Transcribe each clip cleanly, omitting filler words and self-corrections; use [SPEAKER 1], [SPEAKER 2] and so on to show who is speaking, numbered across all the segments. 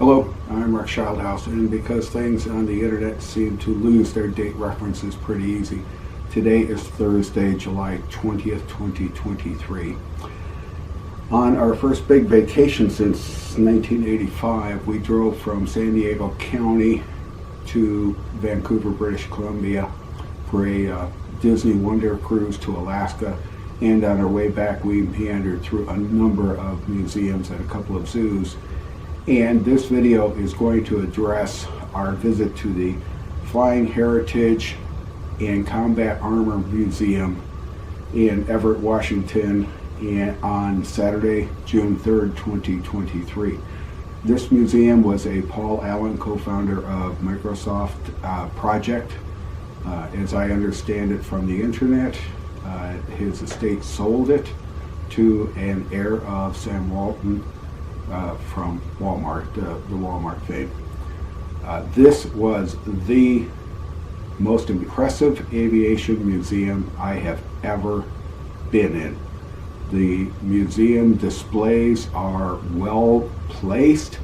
[SPEAKER 1] Hello, I'm Rick Schildhouse, and because things on the internet seem to lose their date references pretty easy, today is Thursday, July 20th, 2023. On our first big vacation since 1985, we drove from San Diego County to Vancouver, British Columbia for a Disney Wonder cruise to Alaska, and on our way back we meandered through a number of museums and a couple of zoos. And this video is going to address our visit to the Flying Heritage and Combat Armor Museum in Everett, Washington on Saturday, June 3rd, 2023. This museum was a Paul Allen, co-founder of Microsoft project. As I understand it from the internet, his estate sold it to an heir of Sam Walton from Walmart, the Walmart fame. This was the most impressive aviation museum I have ever been in. The museum displays are well placed.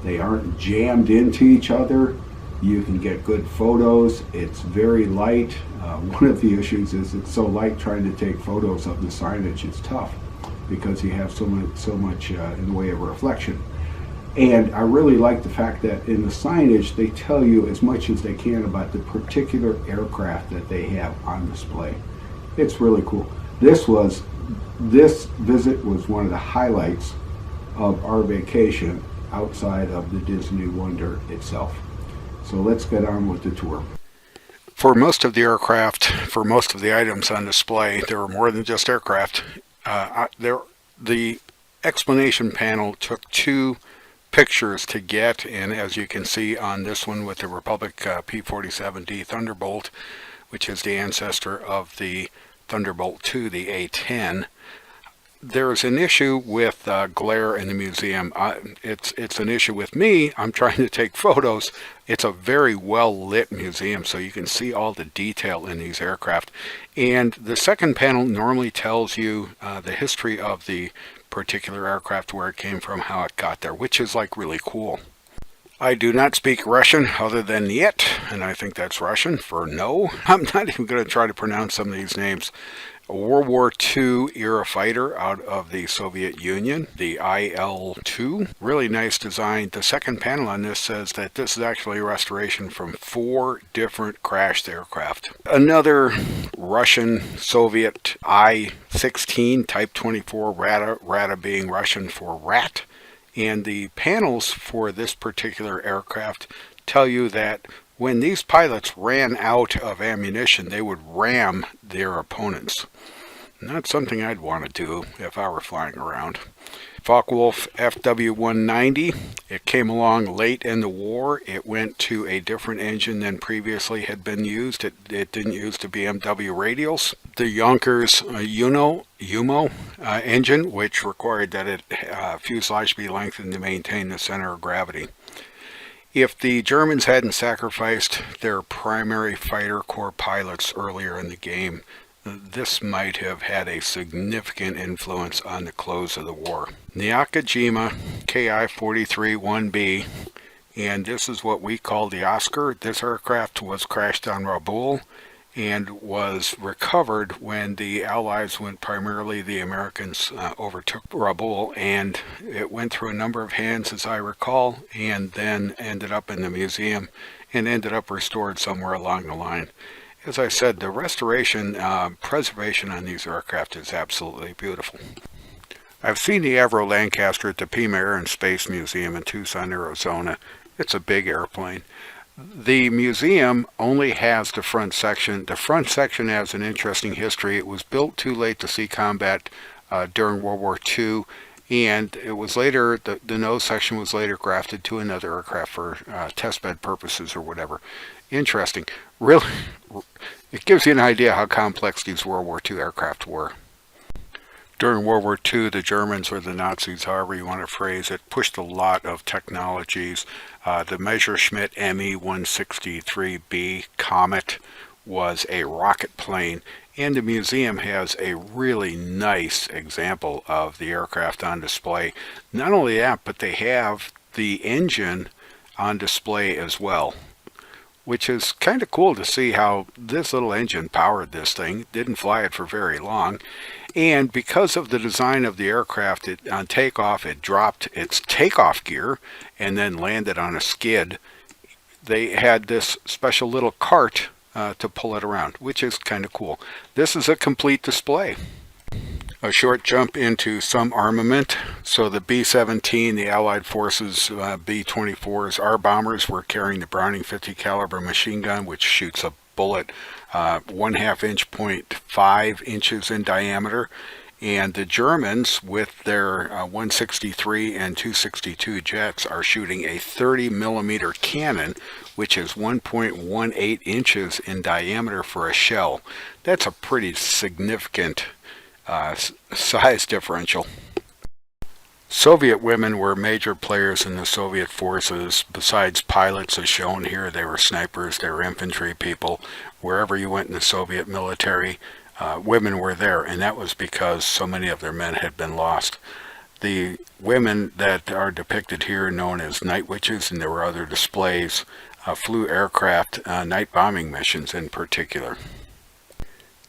[SPEAKER 1] They aren't jammed into each other. You can get good photos. It's very light. One of the issues is it's so light, trying to take photos of the signage is tough because you have so much in the way of reflection. And I really like the fact that in the signage they tell you as much as they can about the particular aircraft that they have on display. It's really cool. This visit was one of the highlights of our vacation outside of the Disney Wonder itself. So let's get on with the tour. For most of the aircraft, for most of the items on display, there were more than just aircraft. The explanation panel took two pictures to get, and as you can see on this one with the Republic P-47D Thunderbolt, which is the ancestor of the Thunderbolt II, the A-10, there's an issue with glare in the museum. It's an issue with me. I'm trying to take photos. It's a very well lit museum, so you can see all the detail in these aircraft. And the second panel normally tells you the history of the particular aircraft, where it came from, how it got there, which is like really cool. I do not speak Russian other than Yet, and I think that's Russian for no. I'm not even going to try to pronounce some of these names. A World War II era fighter out of the Soviet Union, the IL-2. Really nice design. The second panel on this says that this is actually a restoration from 4 different crashed aircraft. Another Russian Soviet I-16 Type 24 Rata being Russian for rat. And the panels for this particular aircraft tell you that when these pilots ran out of ammunition, they would ram their opponents. Not something I'd want to do if I were flying around. Focke-Wulf FW-190. It came along late in the war. It went to a different engine than previously had been used. It didn't use the BMW radials. The Yonkers UMO engine, which required that it fuselage be lengthened to maintain the center of gravity. If the Germans hadn't sacrificed their primary fighter corps pilots earlier in the game, this might have had a significant influence on the close of the war. Nakajima Ki-43-1B, and this is what we call the Oscar. This aircraft was crashed on Rabaul and was recovered when the Allies primarily the Americans, overtook Rabaul, and it went through a number of hands, as I recall, and then ended up in the museum and ended up restored somewhere along the line. As I said, the restoration, preservation on these aircraft is absolutely beautiful. I've seen the Avro Lancaster at the Pima Air and Space Museum in Tucson, Arizona. It's a big airplane. The museum only has the front section. The front section has an interesting history. It was built too late to see combat during World War II, and it was later, the nose section was later grafted to another aircraft for testbed purposes or whatever. Interesting. Really, it gives you an idea how complex these World War II aircraft were. During World War II, the Germans, or the Nazis, however you want to phrase it, pushed a lot of technologies. The Messerschmitt Me-163B Comet was a rocket plane, and the museum has a really nice example of the aircraft on display. Not only that, but they have the engine on display as well, which is kind of cool to see how this little engine powered this thing. Didn't fly it for very long. And because of the design of the aircraft, on takeoff, it dropped its takeoff gear and then landed on a skid. They had this special little cart to pull it around, which is kind of cool. This is a complete display. A short jump into some armament. So the B-17, the Allied Forces B-24s, our bombers were carrying the Browning 50 caliber machine gun, which shoots a bullet 1/2 inch, 0.5 inches in diameter. And the Germans, with their 163 and 262 jets, are shooting a 30 millimeter cannon, which is 1.18 inches in diameter for a shell. That's a pretty significant size differential. Soviet women were major players in the Soviet forces. Besides pilots, as shown here, they were snipers, they were infantry people. Wherever you went in the Soviet military, women were there, and that was because so many of their men had been lost. The women that are depicted here, known as night witches, and there were other displays, flew aircraft, night bombing missions in particular.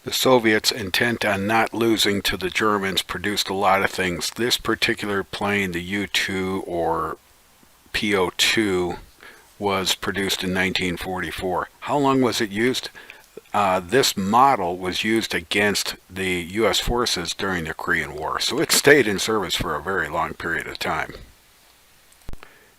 [SPEAKER 1] The Soviets, intent on not losing to the Germans, produced a lot of things. This particular plane, the U-2 or PO-2, was produced in 1944. How long was it used? This model was used against the U.S. forces during the Korean War, so it stayed in service for a very long period of time.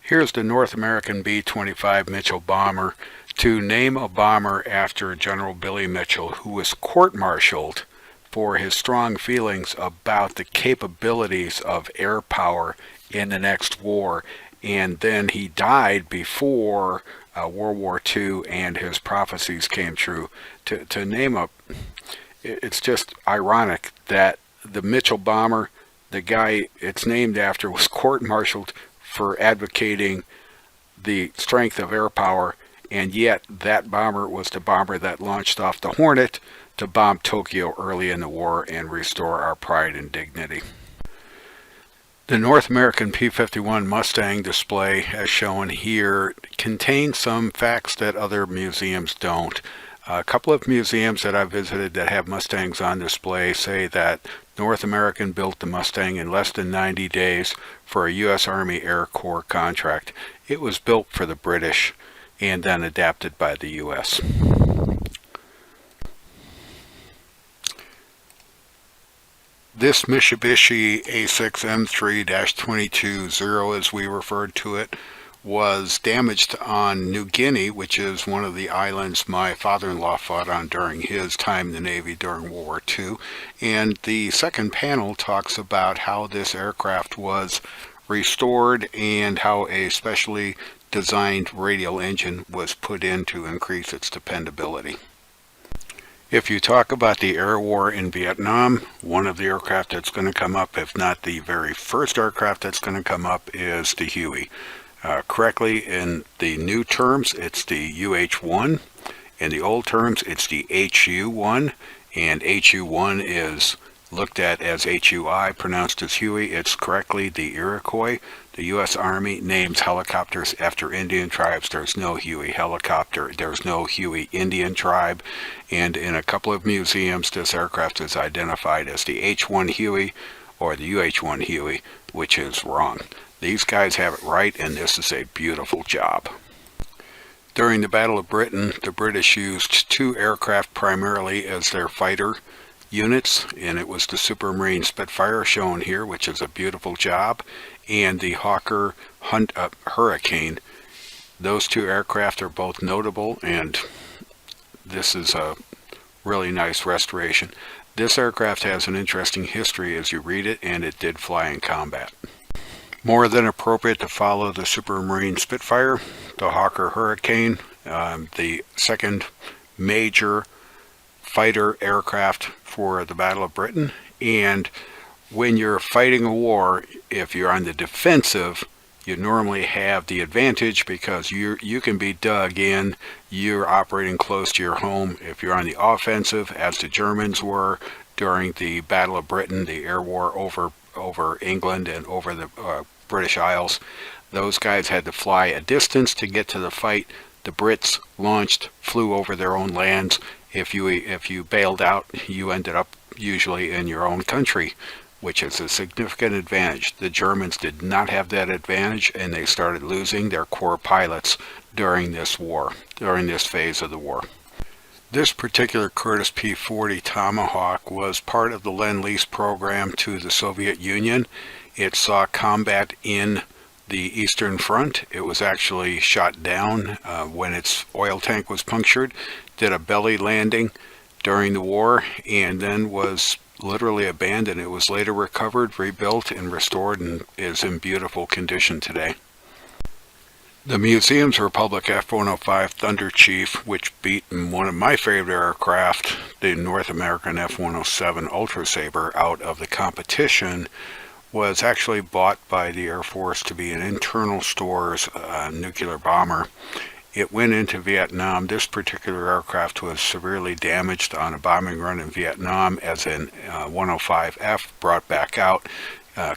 [SPEAKER 1] Here's the North American B-25 Mitchell bomber. To name a bomber after General Billy Mitchell, who was court-martialed for his strong feelings about the capabilities of air power in the next war, and then he died before World War II and his prophecies came true. To name a, it's just ironic that the Mitchell bomber, the guy it's named after, was court-martialed for advocating the strength of air power, and yet that bomber was the bomber that launched off the Hornet to bomb Tokyo early in the war and restore our pride and dignity. The North American P-51 Mustang display, as shown here, contains some facts that other museums don't. A couple of museums that I've visited that have Mustangs on display say that North American built the Mustang in less than 90 days for a U.S. Army Air Corps contract. It was built for the British and then adapted by the U.S. This Mitsubishi A6 M3-220, as we referred to it, was damaged on New Guinea, which is one of the islands my father-in-law fought on during his time in the Navy during World War II. And the second panel talks about how this aircraft was restored and how a specially designed radial engine was put in to increase its dependability. If you talk about the air war in Vietnam, one of the aircraft that's going to come up, if not the very first aircraft that's going to come up, is the Huey. Correctly, in the new terms, it's the UH-1. In the old terms, it's the HU-1, and HU-1 is looked at as HUI, pronounced as Huey. It's correctly the Iroquois. The U.S. Army names helicopters after Indian tribes. There's no Huey helicopter. There's no Huey Indian tribe. And in a couple of museums, this aircraft is identified as the H-1 Huey or the UH-1 Huey, which is wrong. These guys have it right, and this is a beautiful job. During the Battle of Britain, the British used two aircraft primarily as their fighter units, and it was the Supermarine Spitfire shown here, which is a beautiful job, and the Hawker Hurricane. Those two aircraft are both notable, and this is a really nice restoration. This aircraft has an interesting history as you read it, and it did fly in combat. More than appropriate to follow the Supermarine Spitfire, the Hawker Hurricane, the second major fighter aircraft for the Battle of Britain. And when you're fighting a war, if you're on the defensive, you normally have the advantage because you can be dug in, you're operating close to your home. If you're on the offensive, as the Germans were during the Battle of Britain, the air war over England and over the British Isles, Those guys had to fly a distance to get to the fight. The Brits launched, flew over their own lands. If you bailed out, you ended up usually in your own country, which is a significant advantage. The Germans did not have that advantage, and they started losing their core pilots during this war, during this phase of the war. This particular Curtiss P-40 Tomahawk was part of the Lend-Lease program to the Soviet Union. It saw combat in the Eastern Front. It was actually shot down when its oil tank was punctured, did a belly landing during the war, and then was literally abandoned. It was later recovered, rebuilt, and restored, and is in beautiful condition today. The museum's Republic F-105 Thunder Chief, which beat one of my favorite aircraft, the North American F-107 Ultra Sabre, out of the competition, was actually bought by the Air Force to be an internal stores nuclear bomber. It went into Vietnam. This particular aircraft was severely damaged on a bombing run in Vietnam as an 105F, brought back out,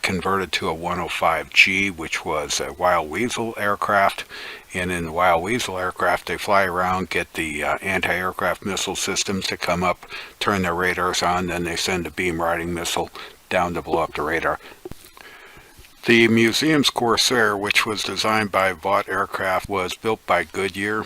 [SPEAKER 1] converted to a 105G, which was a Wild Weasel aircraft. And in the Wild Weasel aircraft, they fly around, get the anti-aircraft missile systems to come up, turn their radars on, then they send a beam riding missile down to blow up the radar. The museum's Corsair, which was designed by Vought Aircraft, was built by Goodyear,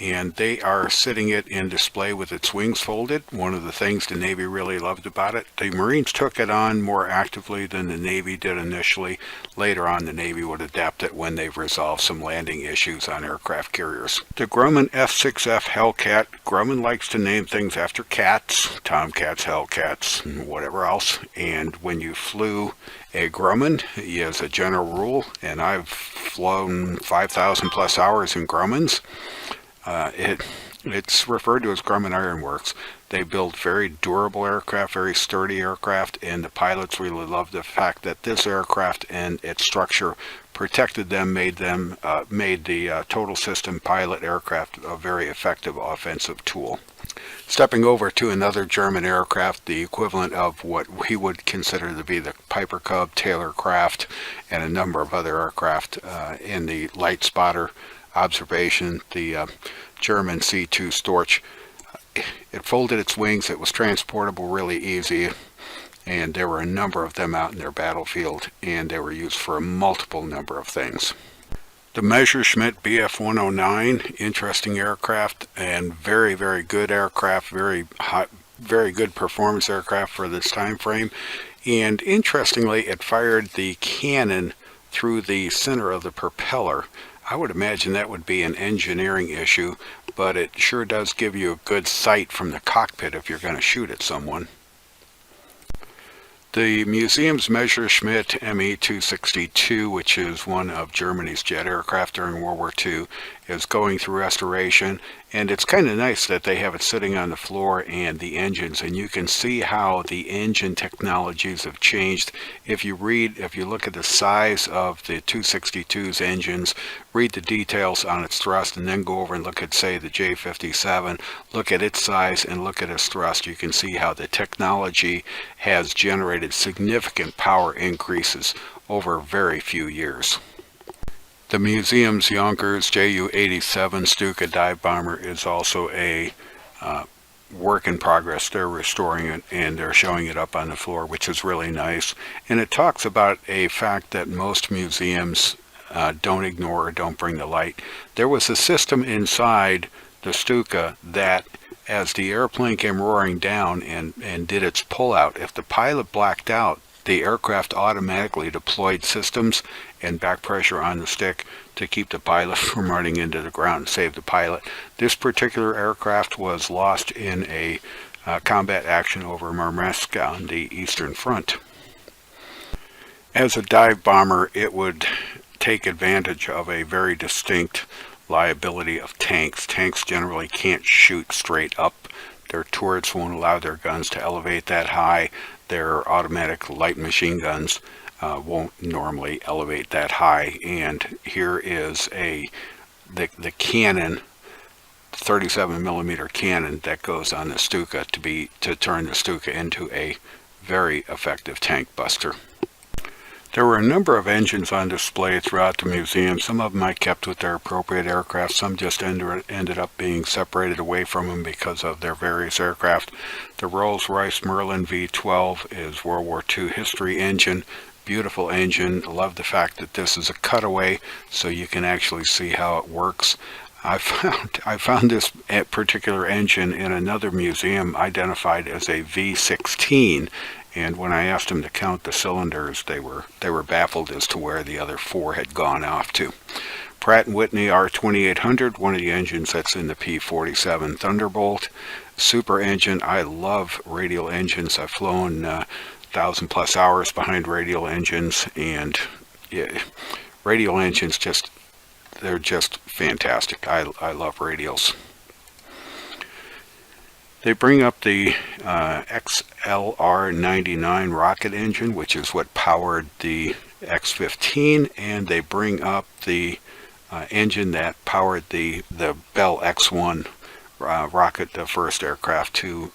[SPEAKER 1] and they are sitting it in display with its wings folded. One of the things the Navy really loved about it. The Marines took it on more actively than the Navy did initially. Later on, the Navy would adapt it when they've resolved some landing issues on aircraft carriers. The Grumman F6F Hellcat. Grumman likes to name things after cats, tomcats, hellcats, and whatever else. And when you flew a Grumman, as a general rule, and I've flown 5,000 plus hours in Grummans, it's referred to as Grumman Iron Works. They build very durable aircraft, very sturdy aircraft, and the pilots really loved the fact that this aircraft and its structure protected them, made the total system pilot aircraft a very effective offensive tool. Stepping over to another German aircraft, the equivalent of what we would consider to be the Piper Cub, Taylor Craft, and a number of other aircraft in the light spotter observation, the German C-2 Storch. It folded its wings, it was transportable really easy, and there were a number of them out in their battlefield, and they were used for a multiple number of things. The Messerschmitt Bf-109, interesting aircraft and very, very good aircraft, very good performance aircraft for this time frame. And interestingly, it fired the cannon through the center of the propeller. I would imagine that would be an engineering issue, but it sure does give you a good sight from the cockpit if you're going to shoot at someone. The museum's Messerschmitt Me-262, which is one of Germany's jet aircraft during World War II, is going through restoration, and it's kind of nice that they have it sitting on the floor and the engines, and you can see how the engine technologies have changed. If you look at the size of the 262's engines, read the details on its thrust, and then go over and look at, say, the J57, look at its size and look at its thrust, you can see how the technology has generated significant power increases over very few years. The museum's Yonkers Ju-87 Stuka dive bomber is also a work in progress. They're restoring it and they're showing it up on the floor, which is really nice. And it talks about a fact that most museums don't ignore or don't bring to light. There was a system inside the Stuka that, as the airplane came roaring down and did its pullout, if the pilot blacked out, the aircraft automatically deployed systems and back pressure on the stick to keep the pilot from running into the ground and save the pilot. This particular aircraft was lost in a combat action over Murmansk on the Eastern Front. As a dive bomber, it would take advantage of a very distinct liability of tanks. Tanks generally can't shoot straight up. Their turrets won't allow their guns to elevate that high. Their automatic light machine guns won't normally elevate that high. And here is the cannon, 37 millimeter cannon that goes on the Stuka to turn the Stuka into a very effective tank buster. There were a number of engines on display throughout the museum. Some of them I kept with their appropriate aircraft. Some just ended up being separated away from them because of their various aircraft. The Rolls-Royce Merlin V12 is World War II history engine. Beautiful engine. I love the fact that this is a cutaway so you can actually see how it works. I found this particular engine in another museum identified as a V16. And when I asked them to count the cylinders, they were baffled as to where the other 4 had gone off to. Pratt & Whitney R2800, one of the engines that's in the P-47 Thunderbolt. Super engine. I love radial engines. I've flown 1,000+ hours behind radial engines, and radial engines they're just fantastic. I love radials. They bring up the XLR-99 rocket engine, which is what powered the X-15, and they bring up the engine that powered the Bell X-1 rocket, the first aircraft to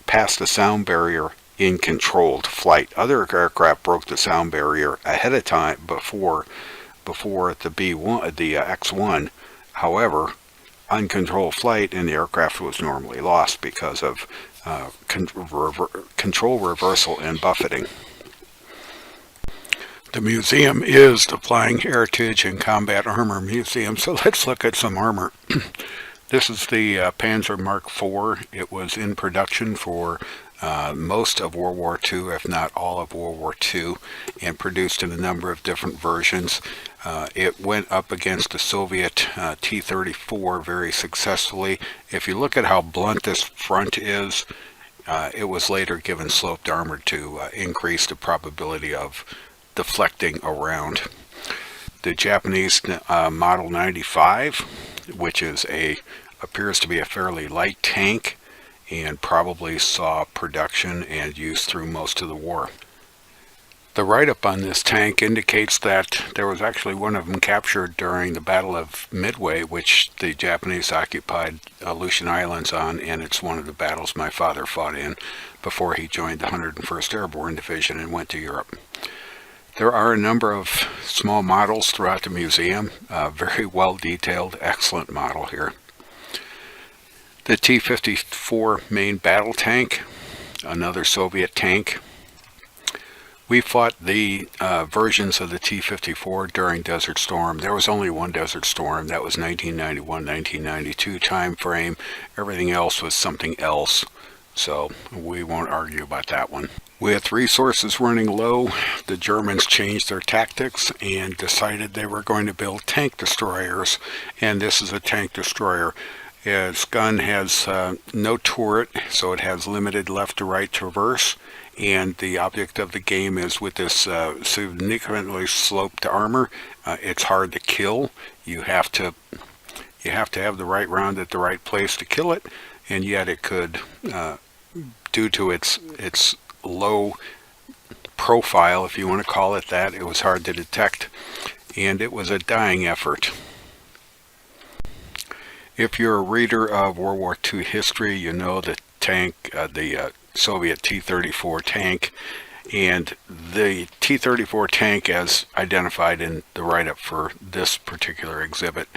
[SPEAKER 1] pass the sound barrier in controlled flight. Other aircraft broke the sound barrier ahead of time before the X-1. However, uncontrolled flight and the aircraft was normally lost because of control reversal and buffeting. The museum is the Flying Heritage and Combat Armor Museum, so let's look at some armor. This is the Panzer Mark IV. It was in production for most of World War II, if not all of World War II, and produced in a number of different versions. It went up against the Soviet T-34 very successfully. If you look at how blunt this front is, it was later given sloped armor to increase the probability of deflecting around. The Japanese Model 95, which appears to be a fairly light tank, and probably saw production and use through most of the war. The write-up on this tank indicates that there was actually one of them captured during the Battle of Midway, which the Japanese occupied Aleutian Islands on, and it's one of the battles my father fought in before he joined the 101st Airborne Division and went to Europe. There are a number of small models throughout the museum, very well detailed, excellent model here. The T-54 main battle tank, another Soviet tank. We fought the versions of the T-54 during Desert Storm. There was only one Desert Storm. That was 1991-1992 time frame. Everything else was something else, so we won't argue about that one. With resources running low, the Germans changed their tactics and decided they were going to build tank destroyers, and this is a tank destroyer. Its gun has no turret, so it has limited left to right traverse, and the object of the game is with this significantly sloped armor. It's hard to kill. You have to have the right round at the right place to kill it, and yet it could, due to its low profile, if you want to call it that, it was hard to detect, and it was a dying effort. If you're a reader of World War II history, you know the tank, the Soviet T-34 tank, and the T-34 tank, as identified in the write-up for this particular exhibit,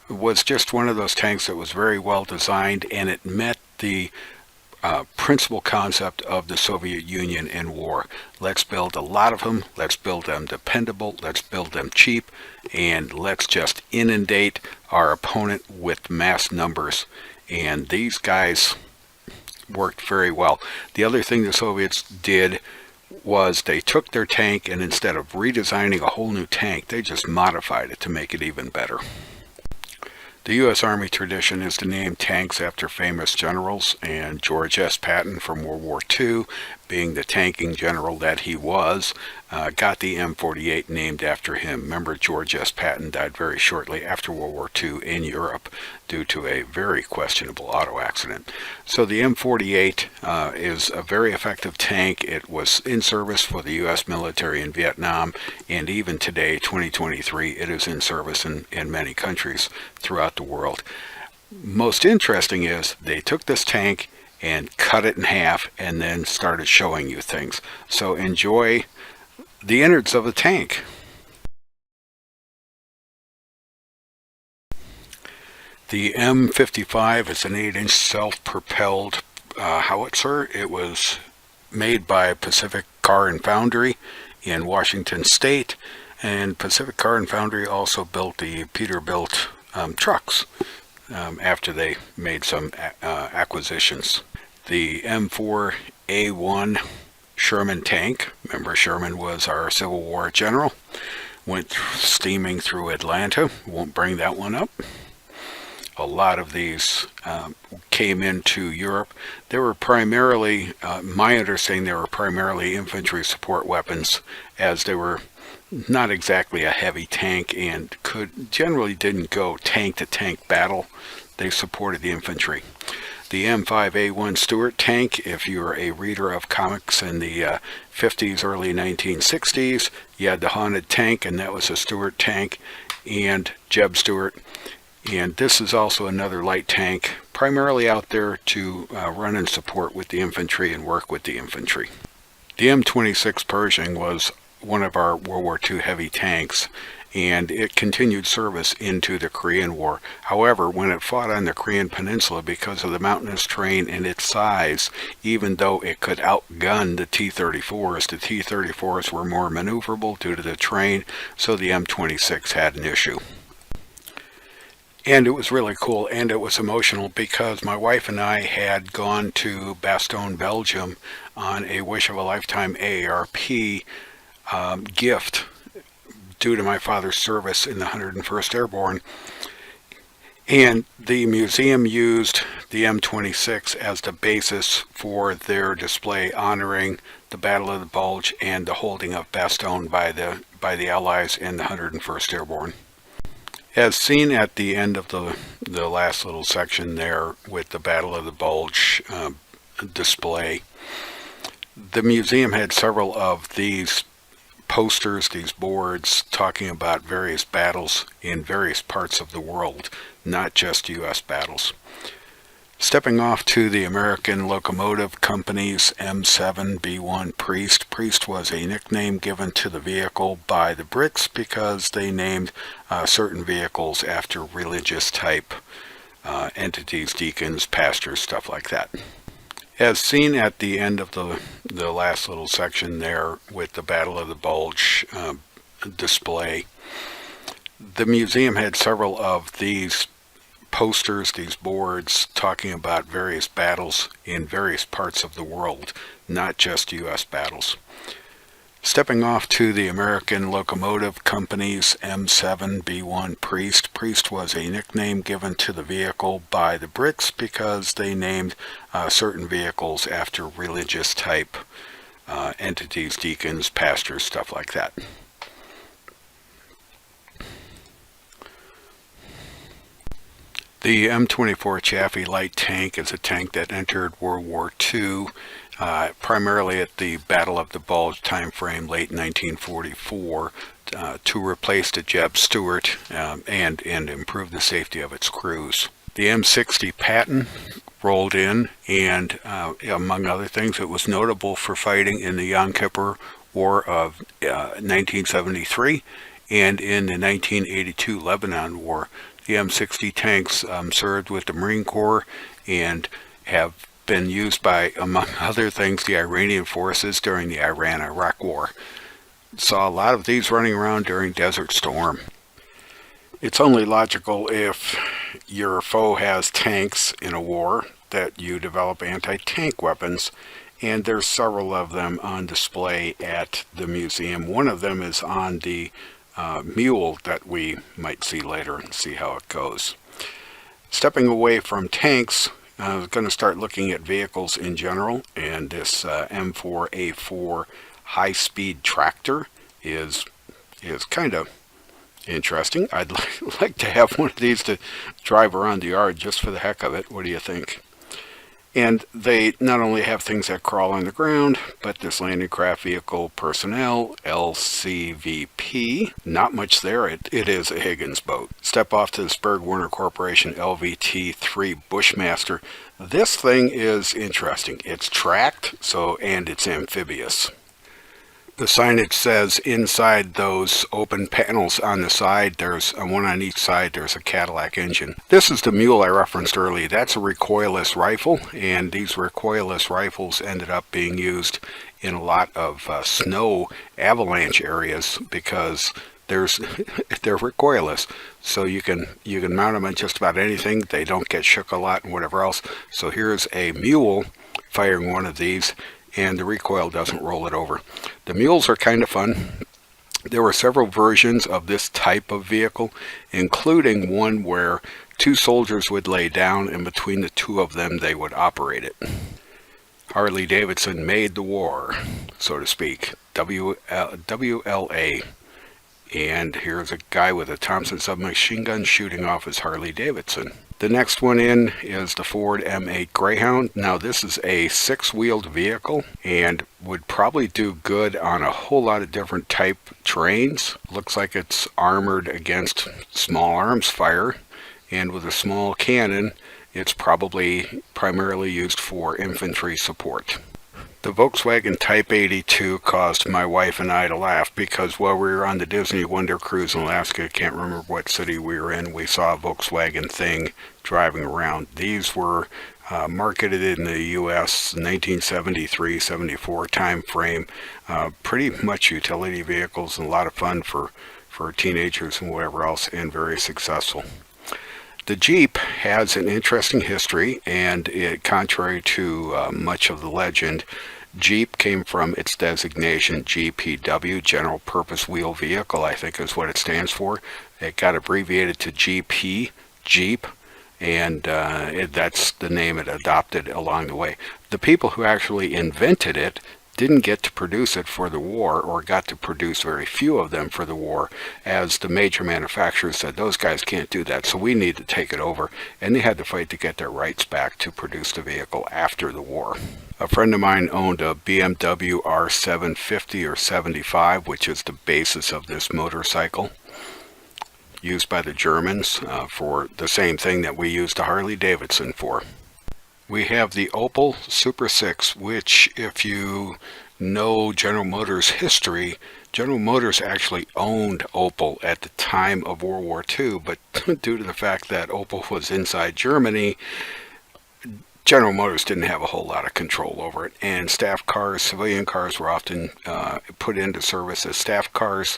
[SPEAKER 1] was just one of those tanks that was very well designed, and it met the principal concept of the Soviet Union in war. Let's build a lot of them, let's build them dependable, let's build them cheap, and let's just inundate our opponent with mass numbers. And these guys worked very well. The other thing the Soviets did was they took their tank, and instead of redesigning a whole new tank, they just modified it to make it even better. The U.S. Army tradition is to name tanks after famous generals, and George S. Patton from World War II, being the tanking general that he was, got the M48 named after him. Remember, George S. Patton died very shortly after World War II in Europe due to a very questionable auto accident. So the M48 is a very effective tank. It was in service for the U.S. military in Vietnam, and even today, 2023, it is in service in many countries throughout the world. Most interesting is they took this tank and cut it in half and then started showing you things. So enjoy The innards of a tank. The M55 is an 8-inch self-propelled howitzer. It was made by Pacific Car and Foundry in Washington State, and Pacific Car and Foundry also built the Peterbilt trucks after they made some acquisitions. The M4A1 Sherman tank, remember Sherman was our Civil War general, went steaming through Atlanta. Won't bring that one up. A lot of these came into Europe. They were primarily, my understanding, they were primarily infantry support weapons, as they were not exactly a heavy tank and generally didn't go tank to tank battle. They supported the infantry. The M5A1 Stuart tank, if you're a reader of comics in the 50s, early 1960s, you had the Haunted tank, and that was a Stuart tank, and Jeb Stuart. And this is also another light tank, primarily out there to run and support with the infantry and work with the infantry. The M26 Pershing was one of our World War II heavy tanks, and it continued service into the Korean War. However, when it fought on the Korean Peninsula, because of the mountainous terrain and its size, even though it could outgun the T-34s, the T-34s were more maneuverable due to the terrain, so the M26 had an issue. And it was really cool, and it was emotional, because my wife and I had gone to Bastogne, Belgium on a Wish of a Lifetime AARP gift due to my father's service in the 101st Airborne. And the museum used the M26 as the basis for their display honoring the Battle of the Bulge and the holding of Bastogne by the Allies in the 101st Airborne. As seen at the end of the last little section there with the Battle of the Bulge display, the museum had several of these posters, these boards, talking about various battles in various parts of the world, not just U.S. battles. Stepping off to the American Locomotive Company's M7B1 Priest. Priest was a nickname given to the vehicle by the Brits because they named certain vehicles after religious type entities, deacons, pastors, stuff like that. As seen at the end of the last little section there with the Battle of the Bulge display, the museum had several of these posters, these boards, talking about various battles in various parts of the world, not just U.S. battles. Stepping off to the American Locomotive Company's M7B1 Priest. Priest was a nickname given to the vehicle by the Brits because they named certain vehicles after religious type entities, deacons, pastors, stuff like that. The M24 Chaffee light tank is a tank that entered World War II, primarily at the Battle of the Bulge time frame, late 1944, to replace the Jeb Stuart and improve the safety of its crews. The M60 Patton rolled in, and among other things, it was notable for fighting in the Yom Kippur War of 1973 and in the 1982 Lebanon War. The M60 tanks served with the Marine Corps and have been used by, among other things, the Iranian forces during the Iran-Iraq War. Saw a lot of these running around during Desert Storm. It's only logical if your foe has tanks in a war that you develop anti-tank weapons, and there's several of them on display at the museum. One of them is on the mule that we might see later and see how it goes. Stepping away from tanks, I'm going to start looking at vehicles in general, and this M4A4 high-speed tractor is kind of interesting. I'd like to have one of these to drive around the yard just for the heck of it. What do you think? And they not only have things that crawl on the ground, but this landing craft vehicle personnel, LCVP, not much there. It is a Higgins boat. Step off to this Berg-Warner Corporation LVT-3 Bushmaster. This thing is interesting. It's tracked, and it's amphibious. The signage says inside those open panels on the side, there's one on each side, there's a Cadillac engine. This is the mule I referenced earlier. That's a recoilless rifle, and these recoilless rifles ended up being used in a lot of snow avalanche areas because they're recoilless, so you can mount them on just about anything. They don't get shook a lot and whatever else. So here's a mule firing one of these, and the recoil doesn't roll it over. The mules are kind of fun. There were several versions of this type of vehicle, including one where two soldiers would lay down, and between the two of them they would operate it. Harley Davidson made the war, so to speak. WLA. And here's a guy with a Thompson submachine gun shooting off his Harley Davidson. The next one in is the Ford M8 Greyhound. Now this is a six-wheeled vehicle and would probably do good on a whole lot of different type terrains. Looks like it's armored against small arms fire, and with a small cannon, it's probably primarily used for infantry support. The Volkswagen Type 82 caused my wife and I to laugh because while we were on the Disney Wonder Cruise in Alaska, I can't remember what city we were in, we saw a Volkswagen thing driving around. These were marketed in the U.S. 1973-74 time frame. Pretty much utility vehicles and a lot of fun for teenagers and whatever else, and very successful. The Jeep has an interesting history, and contrary to much of the legend, Jeep came from its designation GPW, General Purpose Wheel Vehicle, I think is what it stands for. It got abbreviated to GP, Jeep, and that's the name it adopted along the way. The people who actually invented it didn't get to produce it for the war, or got to produce very few of them for the war, as the major manufacturers said, those guys can't do that, so we need to take it over, and they had to fight to get their rights back to produce the vehicle after the war. A friend of mine owned a BMW R750 or 75, which is the basis of this motorcycle, used by the Germans for the same thing that we used the Harley Davidson for. We have the Opel Super 6, which, if you know General Motors history, General Motors actually owned Opel at the time of World War II, but due to the fact that Opel was inside Germany, General Motors didn't have a whole lot of control over it, and staff cars, civilian cars, were often put into service as staff cars,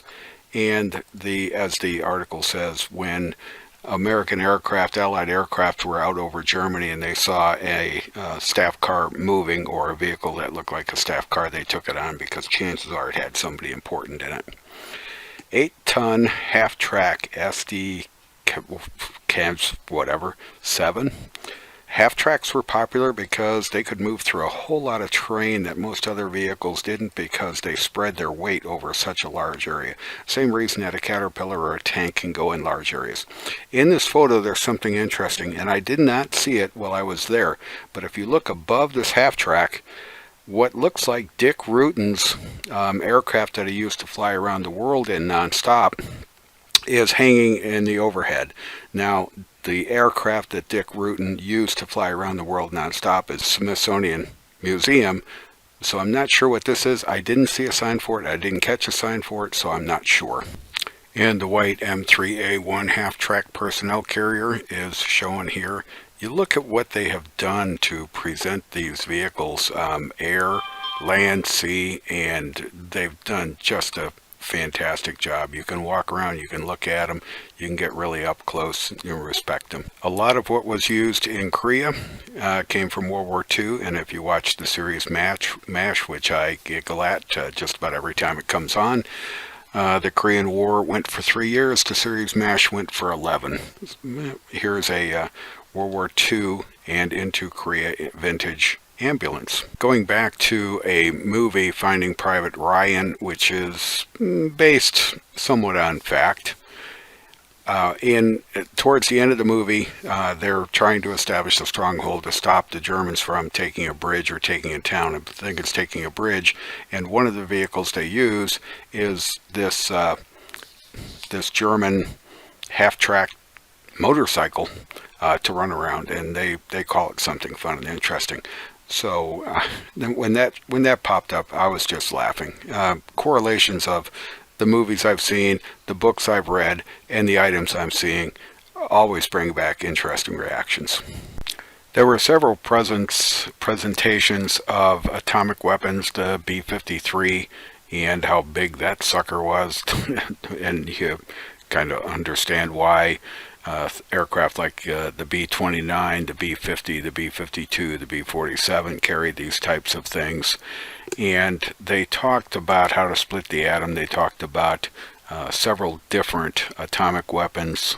[SPEAKER 1] and as the article says, when American aircraft, Allied aircraft, were out over Germany and they saw a staff car moving, or a vehicle that looked like a staff car, they took it on because chances are it had somebody important in it. 8-ton half-track SD cabs, whatever, 7. Half-tracks were popular because they could move through a whole lot of terrain that most other vehicles didn't, because they spread their weight over such a large area. Same reason that a Caterpillar or a tank can go in large areas. In this photo there's something interesting, and I did not see it while I was there, but if you look above this half-track, what looks like Dick Rutan's aircraft that he used to fly around the world in nonstop is hanging in the overhead. Now, the aircraft that Dick Rutan used to fly around the world nonstop is Smithsonian Museum, so I'm not sure what this is. I didn't see a sign for it. I didn't catch a sign for it, so I'm not sure. And the white M3A1 half-track personnel carrier is shown here. You look at what they have done to present these vehicles, air, land, sea, and they've done just a fantastic job. You can walk around, you can look at them, you can get really up close, you respect them. A lot of what was used in Korea came from World War II, and if you watch the series MASH, which I giggle at just about every time it comes on, the Korean War went for 3 years, the series MASH went for 11. Here's a World War II and into Korea vintage ambulance. Going back to a movie, Finding Private Ryan, which is based somewhat on fact. Towards the end of the movie, they're trying to establish a stronghold to stop the Germans from taking a bridge or taking a town. I think it's taking a bridge, and one of the vehicles they use is this German half-track motorcycle to run around, and they call it something fun and interesting. So when that popped up, I was just laughing. Correlations of the movies I've seen, the books I've read, and the items I'm seeing always bring back interesting reactions. There were several presentations of atomic weapons, the B-53, and how big that sucker was, and you kind of understand why aircraft like the B-29, the B-50, the B-52, the B-47 carried these types of things. And they talked about how to split the atom. They talked about several different atomic weapons.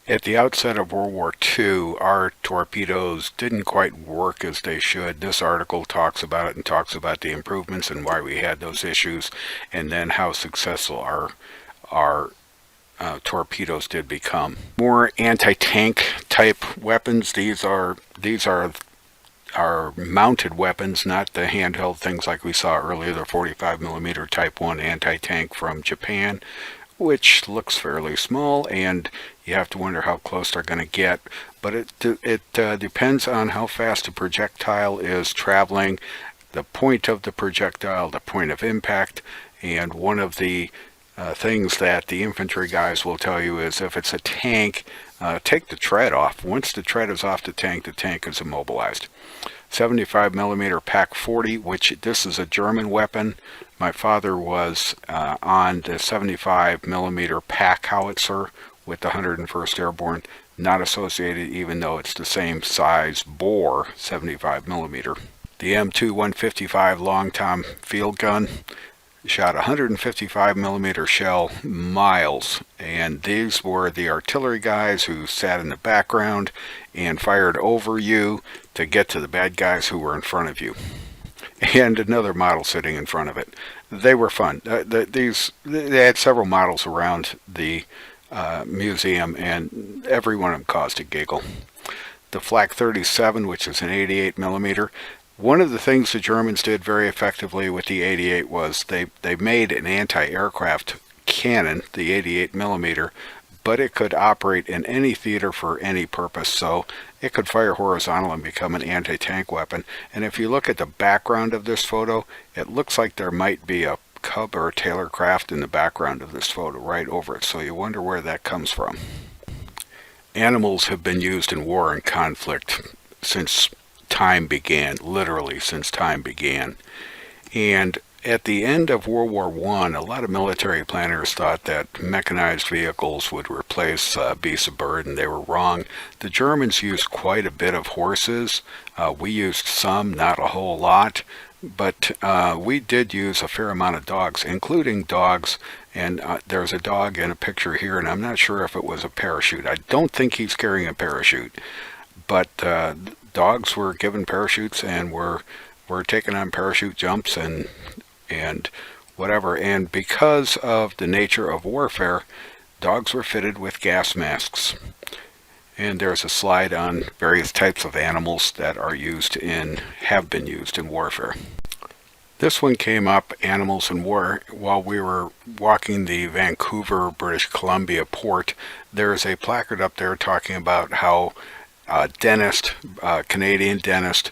[SPEAKER 1] At the outset of World War II, our torpedoes didn't quite work as they should. This article talks about it and talks about the improvements and why we had those issues, and then how successful our torpedoes did become. More anti-tank type weapons. These are mounted weapons, not the handheld things like we saw earlier, the 45 millimeter Type 1 anti-tank from Japan, which looks fairly small, and you have to wonder how close they're going to get. But it depends on how fast a projectile is traveling, the point of the projectile, the point of impact, and one of the things that the infantry guys will tell you is if it's a tank, take the tread off. Once the tread is off the tank is immobilized. 75 millimeter PaK 40, which this is a German weapon. My father was on the 75 millimeter PaK howitzer with the 101st Airborne, not associated even though it's the same size bore, 75 millimeter. The M2 155 Long Tom field gun shot 155 millimeter shell miles, and these were the artillery guys who sat in the background and fired over you to get to the bad guys who were in front of you, and another model sitting in front of it. They were fun. They had several models around the museum, and every one of them caused a giggle. The Flak 37, which is an 88 millimeter. One of the things the Germans did very effectively with the 88 was they made an anti-aircraft cannon, the 88 millimeter, but it could operate in any theater for any purpose, so it could fire horizontal and become an anti-tank weapon. And if you look at the background of this photo, it looks like there might be a Cub or a Taylor craft in the background of this photo right over it, so you wonder where that comes from. Animals have been used in war and conflict since time began, literally since time began. And at the end of World War I, a lot of military planners thought that mechanized vehicles would replace beasts of burden. They were wrong. The Germans used quite a bit of horses. We used some, not a whole lot, but we did use a fair amount of dogs, including dogs. And there's a dog in a picture here, and I'm not sure if it was a parachute. I don't think he's carrying a parachute, but dogs were given parachutes and were taken on parachute jumps and whatever. And because of the nature of warfare, dogs were fitted with gas masks. And there's a slide on various types of animals that have been used in warfare. This one came up, Animals in War, while we were walking the Vancouver, British Columbia port. There's a placard up there talking about how a Canadian dentist,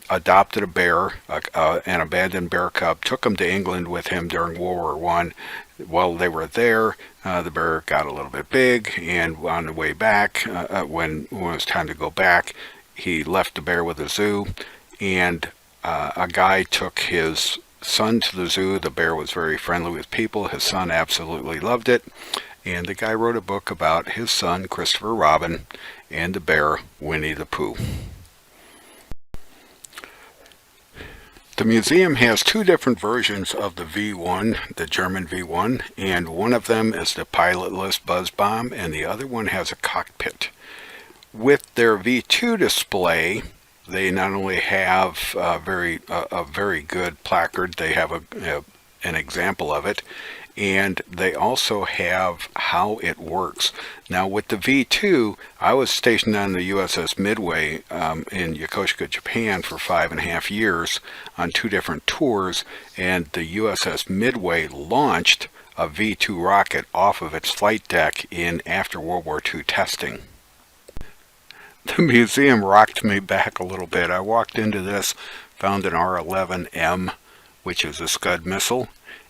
[SPEAKER 1] adopted a bear, an abandoned bear cub, took him to England with him during World War I. While they were there, the bear got a little bit big, and on the way back, when it was time to go back, he left the bear with the zoo, and a guy took his son to the zoo. The bear was very friendly with people. His son absolutely loved it, and the guy wrote a book about his son, Christopher Robin, and the bear, Winnie the Pooh. The museum has two different versions of the V1, the German V1, and one of them is the pilotless buzz bomb, and the other one has a cockpit. With their V2 display, they not only have a very good placard, they have an example of it, and they also have how it works. Now with the V2, I was stationed on the USS Midway in Yokosuka, Japan for 5.5 years on 2 different tours, and the USS Midway launched a V-2 rocket off of its flight deck in after World War II testing. The museum rocked me back a little bit. I walked into this, found an R-11M, which is a Scud missile,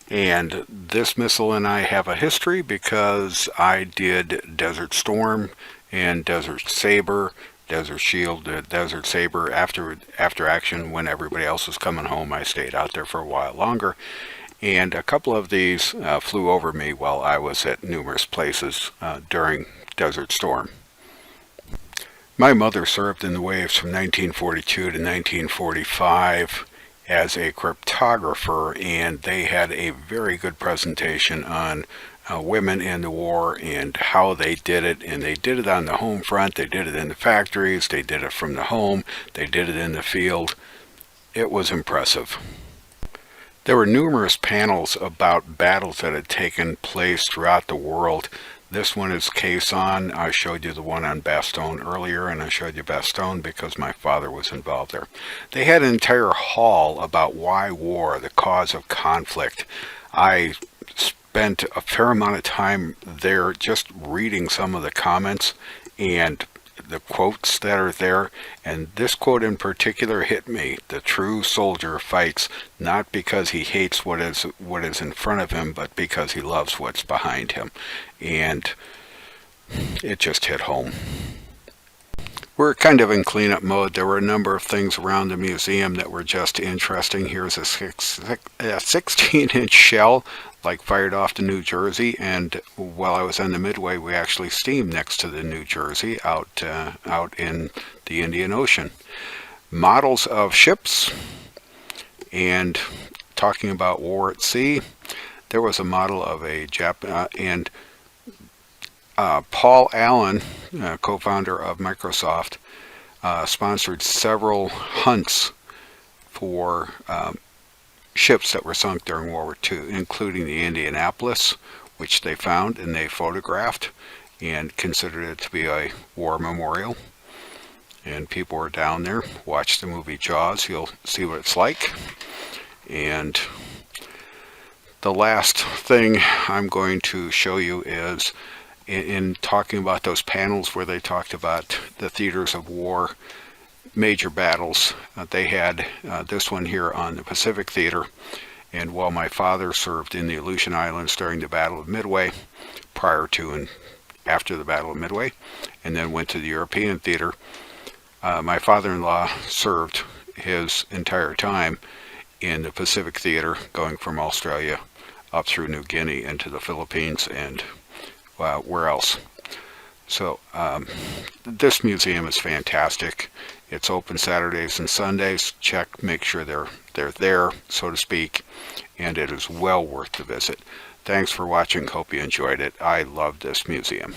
[SPEAKER 1] and this missile and I have a history because I did Desert Storm and Desert Saber, Desert Shield, Desert Saber after action. When everybody else was coming home, I stayed out there for a while longer, and a couple of these flew over me while I was at numerous places during Desert Storm. My mother served in the waves from 1942 to 1945 as a cryptographer, and they had a very good presentation on women in the war and how they did it. And they did it on the home front, they did it in the factories, they did it from the home, they did it in the field. It was impressive. There were numerous panels about battles that had taken place throughout the world. This one is Quezon. I showed you the one on Bastogne earlier, and I showed you Bastogne because my father was involved there. They had an entire hall about why war, the cause of conflict. I spent a fair amount of time there just reading some of the comments and the quotes that are there, and this quote in particular hit me. The true soldier fights not because he hates what is in front of him, but because he loves what's behind him. And it just hit home. We're kind of in cleanup mode. There were a number of things around the museum that were just interesting. Here's a 16-inch shell, like fired off to New Jersey, and while I was on the Midway, we actually steamed next to the New Jersey out in the Indian Ocean. Models of ships, and talking about war at sea, there was a model of a and Paul Allen, co-founder of Microsoft, sponsored several hunts for ships that were sunk during World War II, including the Indianapolis, which they found and they photographed and considered it to be a war memorial. And people were down there. Watch the movie Jaws, you'll see what it's like. And the last thing I'm going to show you is in talking about those panels where they talked about the theaters of war, major battles. They had this one here on the Pacific Theater, and while my father served in the Aleutian Islands during the Battle of Midway, prior to and after the Battle of Midway, and then went to the European Theater, my father-in-law served his entire time in the Pacific Theater, going from Australia up through New Guinea into the Philippines and where else. So this museum is fantastic. It's open Saturdays and Sundays. Check, make sure they're there, so to speak, and it is well worth the visit. Thanks for watching. Hope you enjoyed it. I love this museum.